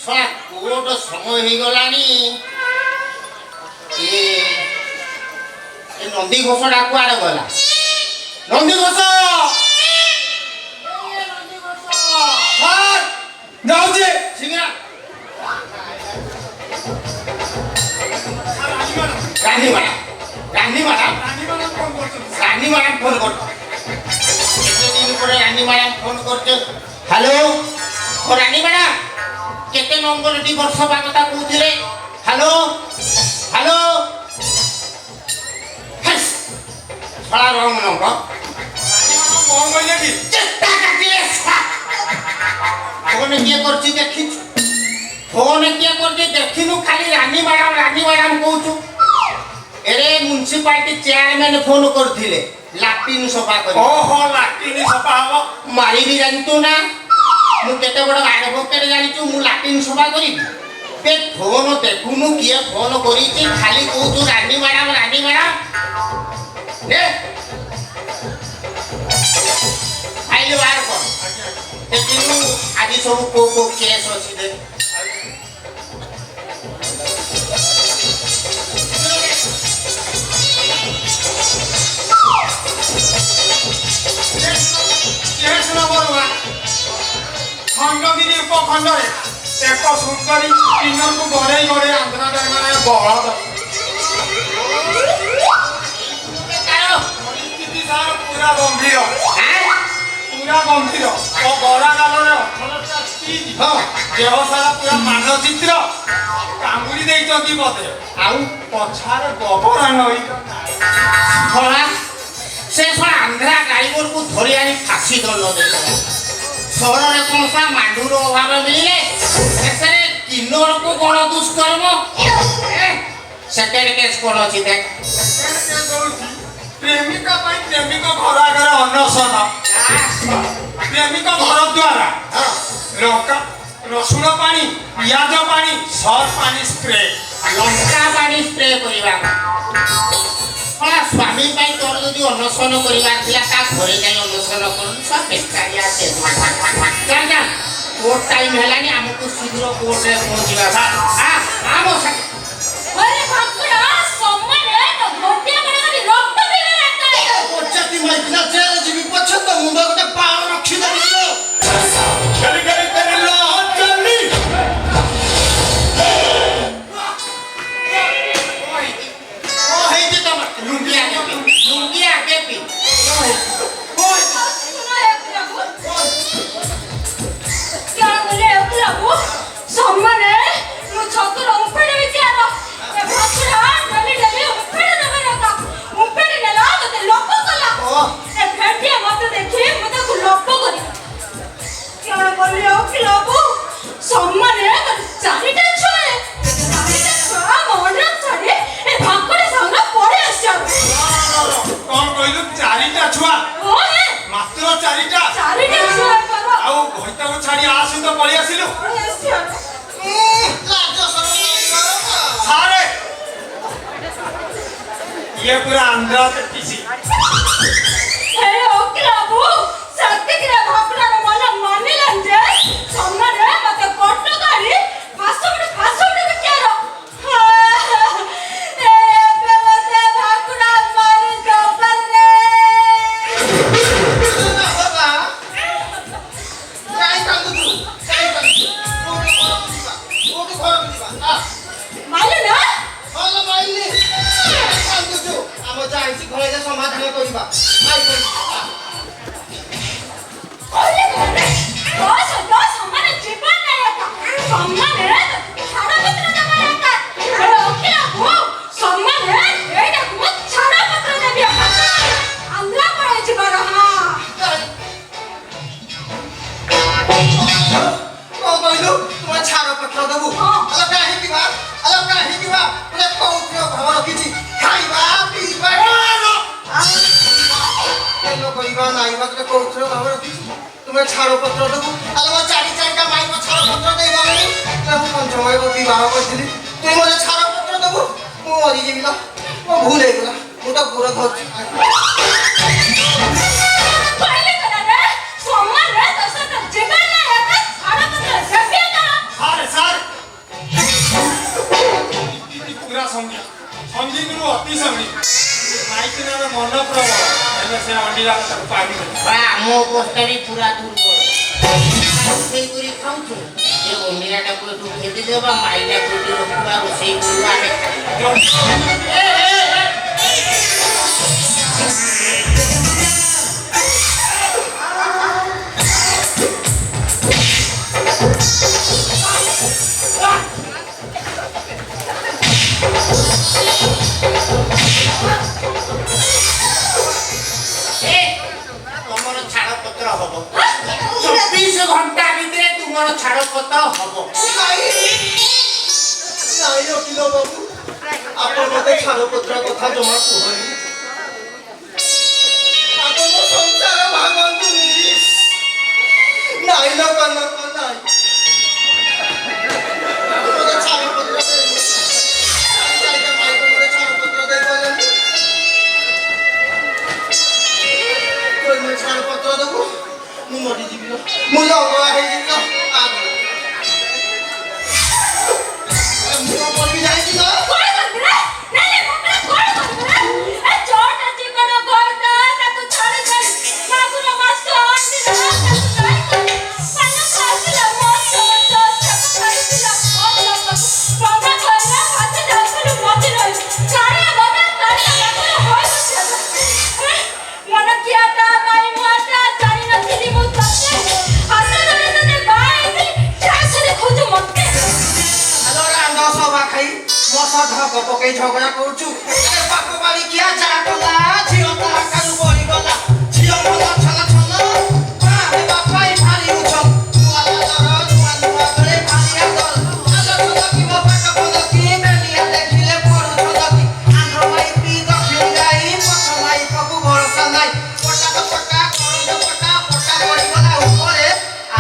শোনা কোট সময় হয়ে গলানি এ নন্দী ঘোষটা কুয়াড়ে গলা নন্দী ঘোষ যাଉଛି সিংহা রানী ম্যাডাম রানী ম্যাডাম রানী ম্যাডাম ফোন করছে দিন পরে রানী ম্যাডাম ফোন করছে হ্যালো ও রানী ম্যাডাম কেতে নম্বরটি বর্ষ বা কথা কହୁଥିଲେ হ্যালো হ্যালো ছড়া রং নম্বর କଣ କହିଲେ କି চেষ্টা কাটিয়ে ফোন কিଏ করছি দেখিଛୁ ফোন কিଏ করছি দেখিনু খালি রানী ম্যাডাম কହୁଛୁ এরে म्युनिसिपालिटी চেয়ারম্যান ফোন করଥିଲେ ଲାଟ୍ରିନ୍ ସଫା କରି ଓହୋ ଲାଟ୍ରିନ୍ ସଫା ହବ ମାରିବି ଜାଣିଛୁ ନା ମୁଁ କେତେ ବଡ଼ ଆଡଭୋକେଟ ଜାଣିଛୁ ମୁଁ ଲାଟ୍ରିନ୍ ସଫା କରିବି ବେ ଫୋନ ଦେଖୁନୁ କିଏ ଫୋନ କରିଛି ଖାଲି କହୁଛୁ ରାনী ମ୍ୟାଡାମ ନେ ଫାଇଲ ବାହାର କର ଦେଖିନୁ ଆଜି ସବୁ କୋଉ କେସ୍ ଅଛି ଦେଖ କେସ୍ ନମ୍ବର 1 ଖଣ୍ଡଗିରି ଉପଖଣ୍ଡରେ ଏକ ସୁନ୍ଦରୀ କିନ୍ନରକୁ ଗଡ଼େଇ ଗଡ଼େଇ ଆନ୍ଧ୍ରାମାନେ ବଳଦ ପରିସ୍ଥିତି ସାର ପୁରା ଗମ୍ଭୀର ଓ ଗଳାଗାଲରେ 18ଟା ସ୍ଟିଚ୍ ଦେହ ସାରା ପୁରା ମାନଚିତ୍ର କାମୁଡ଼ି ଦେଇଛନ୍ତି ବୋଧେ ଆଉ ପଛାରେ ଗୋବରା ନଈ ଖଳା ସେ ଶଳା ଆନ୍ଧ୍ରା ଡ୍ରାଇଭରକୁ ଧରି ଆଣି ଫାଶୀ ଦଣ୍ଡ ଦେଇଥିଲା ସହରରେ କ'ଣ ଶଳା ମାଣ୍ଡୁର ଅଭାବ ମିଳିଲେ ଶେଷରେ କିନ୍ନରକୁ ଗଣ ଦୁଷ୍କର୍ମ ସେକେଣ୍ଡ କେସ୍ କ'ଣ ଅଛି ଦେଖ ପ୍ରେମିକା ପାଇଁ ପ୍ରେମିକ ଘର ଆଗରେ ଅନଶନ ପ୍ରେମିକ ଘର ଦ୍ୱାରା ଲଙ୍କା ରସୁଣ ପାଣି ପିଆଜ ପାଣି ସସ୍ ପାଣି ସ୍ପ୍ରେ ଲଙ୍କା ପାଣି ସ୍ପ୍ରେ କରିବା ଶଳା ସ୍ୱାମୀ ପାଇଁ ତୋର ଯଦି ଅନଶନ କରିବାର ଥିଲା ତା ଘରେ ଯାଇ ଅନଶନ କରୁନି ସବ ବେକାରିଆ କୋର୍ଟ ଟାଇମ୍ ହେଲାନି ଆମକୁ ଶୀଘ୍ର କୋର୍ଟରେ ପହଞ୍ଚିବା ଆମ ପଚାତି ମାଇକିନା ଜେଲ ଯିବି ପଛତ ମୁଣ୍ଡ ଗୋଟେ ପାଳ ରଖିଦେବି ये पूरा आंध्रा तक किसी हे ओके बाबू सत्य के भापना मला माने लंजे सम्माने मते कोट गाड़ी फासुड़ी बिचारो ए बेवते भाकुड़ा मारी गोबर रे बाबा काय कांदू कोट घर दिबा माले ना हलो माइली ଆମ ଯାଇছি ଘରେ ଯା ସମାଧାନ କରିବା ओले घरे बस सम्मान जीवन नहीं आता सम्मान छाड़ा पत्र देवा आता हे ओके बाबू सम्मान एटा को छाड़ा पत्र देबी आंध्रा पड़े जीवन हां କଣ କହିଲୁ ତୁମ ଛାଡ଼ ପତ୍ର ଦେବୁ ଆଲୋ କାହିଁ କିବା ତୁମେ କହୁଥିଲ ଭାବ ରଖିଛି ଖାଇବା ପିଇବା ତେଲ କରିବା ନାଇବା ତୁମେ କହୁଥିଲ ଭାବ ରଖିଛି ତୁମେ ଛାଡ଼ ପତ୍ର ଦେବୁ ଆଲୋ ଚାରିଟା ମାଇକ ଛାଡ଼ ପତ୍ର ଦେଇଗଲଣି ମୁଁ ପଞ୍ଚମାଇକ ବିବାହ କରିଥିଲି ତୁଇ ମୋତେ ଛାଡ଼ ପତ୍ର ଦେବୁ ମୁଁ ମରିଯିବି ଲୋ ମୋ ଭୁଲ ହେଇଗଲା ମୁଁ ତ ଗୋର ଧରୁଛି सम्मान रे तो जीवन नहीं आता छाड़ा पत्र देबी सारे ସଙ୍ଗୀତରୁ ଅତି ସଙ୍ଗୀ ମାଇକିରେ ଆମେ ମନ ପ୍ରବଳ ହେଲେ ସେ ଅଣ୍ଡିରା ତାକୁ ପାଡ଼ି ଆମ ଅବସ୍ଥା ବି ପୁରା ଦୁର୍ବଳ ରୋଷେଇ କରି ଖାଉଛୁ ଏ ଅଣ୍ଡିରାଟାକୁ ଏଠୁ ଭେଦିଦେବା ମାଇଟାକୁ ଏଠି ରଖିବା ରୋଷେଇ କରିବା ଆମେ ତୁମର ଛାଡ଼ପତ୍ର ହବ 24 ଘଣ୍ଟା ଭିତରେ ତୁମର ଛାଡ଼ପତ୍ର ହବ ନାଇଁ ଓକିଲ ବାବୁ ଆପଣ ମତେ ଛାଡ଼ପତ୍ର କଥା ଜମା କୁହନି ଆପଣ ସଂସାର ଭାଙ୍ଗନ୍ତୁ ନିରିଶ ନାଇଁ ଲୋକ ଲୋକ ନାଇଁ ମତେ ଛାଡ଼ପତ୍ର ଦେବି ମାଇକ ମତେ ଛାଡ଼ପତ୍ର ଦେଇପାରିଲେନି ଛାଡ଼ପତ୍ର ଦେବୁ ମୁଁ ମରିଯିବି ମୁଁ ଲଙ୍ଗଳା ହେଇଯିବି ମୁଁ କରିବି ଜାଣିଛି ନା କଣ କରିବେ ନାଇଁ ମକड़ा କଣ କରିବେ ଏ ଛୋଟ ଜୀବନ ଗର୍ଦ ତାକୁ ଛାଡ଼ି ଦେଇ ମାଗୁର ମାଛ ଆଣ୍ଡି ତାକୁ ଛାଡ଼ି ଦେଇ ପାନ ଖାଇଥିଲା ମାଛ ତାକୁ ଛାଡ଼ିଥିଲା ପନ୍ଦା କହିଲା ଭାତ ଡାଲୁ ମତି ରହି କାଳିଆ ବାବା କାଳିଆ ବାବା ହୋଇଛି ମନ କିଆଟା ମାଇ ମାଟା ଜାଣି ନଥିଲି ମୁଁ ତତେ ହାତ ଧରି ତତେ ବାଇଲି ଚାଷରେ ଖୋଜୁ ମତେ ସଭା ଖାଇ ମଶା ଧକ ପକେଇ ଝଗଡ଼ା କରୁଛୁ ପାଖ ବାଡ଼ି କିଆ ଚା କଲା ଝିଅ ତା କାନୁ ପଡ଼ିଗଲା ଝିଅ ମନ ଛନ ଛନ ବାପାଇ ଭାରି ଉଛନ ନୂଆ ନୂଆ ଘରେ ଭାରି ଆଦର ଆଦର କି ମୋ ପାଖ ପଦ କି ବେଲିଆ ଦେଖିଲେ ପଡୁଛ କି ଆନ୍ଧ୍ର ମାଇ ପି ଦକ୍ଷିଣ ଗାଇ ପଛ ମାଇ ପକୁ ଭରସା ନାଇଁ ପଟା ପଟା ପଡ଼ିଗଲା ଉପରେ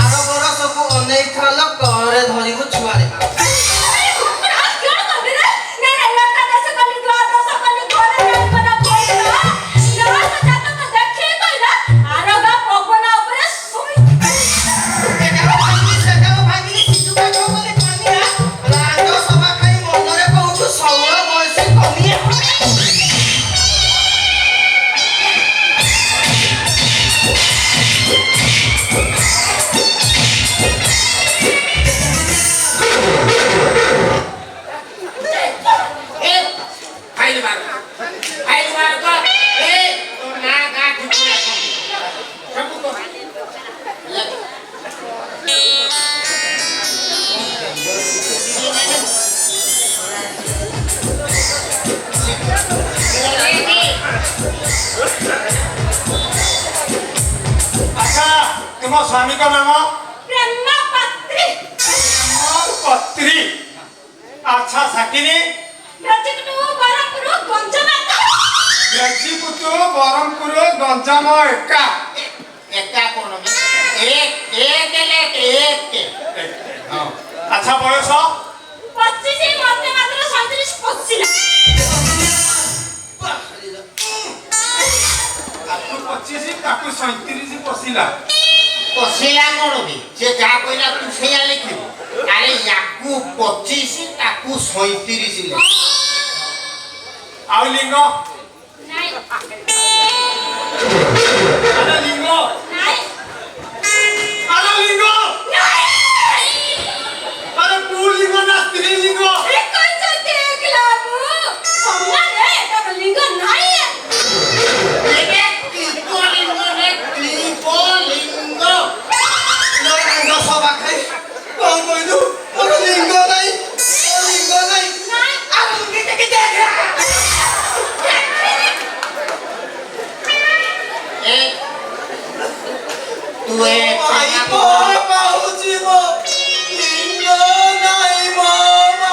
ଆର ବରସକୁ ଅନେଇ ଥଲ କରେ ଧରିବୁ ଛୁଆରେ तुम स्वामी का नाम ब्रह्मपत्री पत्री अच्छा सकिनी बरमपुर गंजाम एका एका कौन एक अच्छा बयस 25 मते मात्र 37 पछिला 25 ताकू 37 पसिला पसिला कौन भी जे जा कहला तू सेया लिखिबो अरे याकू 25 ताकू 37 ले आउ लिंग नाही अरे लिंग नाही अरे लिंग नाही अरे पुल लिंग ना स्त्री लिंग ए कोणचं ते एकलाबू सम्मान आहे का लिंग नाही लेके क्लिपोलिंग रे क्लिपोलिंग सभा खाई कौन कहलु मोर लिंग नहीं ए तू ए आई बाबूजी मो लिंग नहीं मामा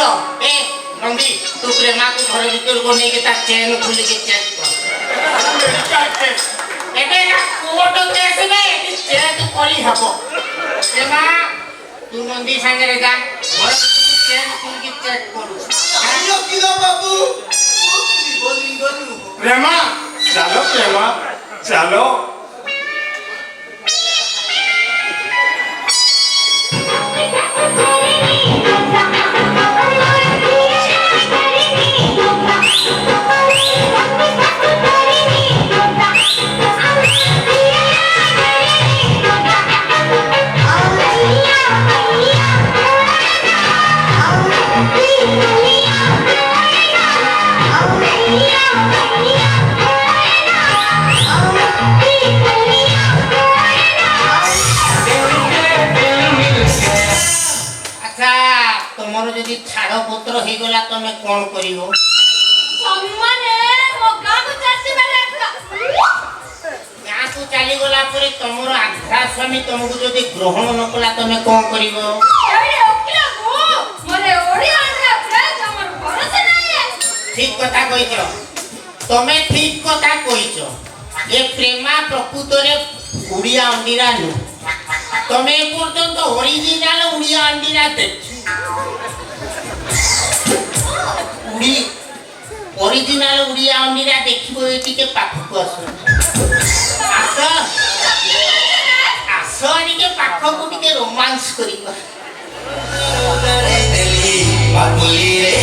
रंगी तू प्रेमा को घर भीतर को नहीं के चेन खुली के चेक कर मेडिकल केस एबे ना कोर्ट केस में चेक करी हबो प्रेमा तू नंदी संगे रे जा घर चेन खुली के चेक करू आयो किलो बाबू लिंग प्रेमा चलो ପତ୍ର ହେଇଗଲା ତମେ କଣ କରିବ? ସମ୍ମାନେ ମୋ ଗାଁକୁ ଚାଲିଯିବାର ଗାଁକୁ ଚାଲିଗଲା ପରେ ତମର ଆଘ୍ରା ସ୍ୱାମୀ ତମକୁ ଯଦି ଗ୍ରହଣ ନ କଲା ତମେ କଣ କରିବ? ଏଇଟା ଓକିଲ ଗୋ ମରେ ଓଡିଆ ଆଣ୍ଡା ପ୍ରେସ ଆମର ଭରସା ନାହିଁ। ঠিক কথা কইছ তুমি ঠিক কথা কইছ এ প্রেমা প্রকৃতরে উড়িয়া অন্ডিরা নু তুমি এ পর্যন্ত অরিজিনাল উড়িয়া অন্ডিরা দেখছি উড়ি অরিজিনাল উড়িয়া অন্ডিরা দেখিব এটিকে পাখকু আস আস আস এটিকে পাখকু টিকে রোমান্স করিবা বাবুলি রে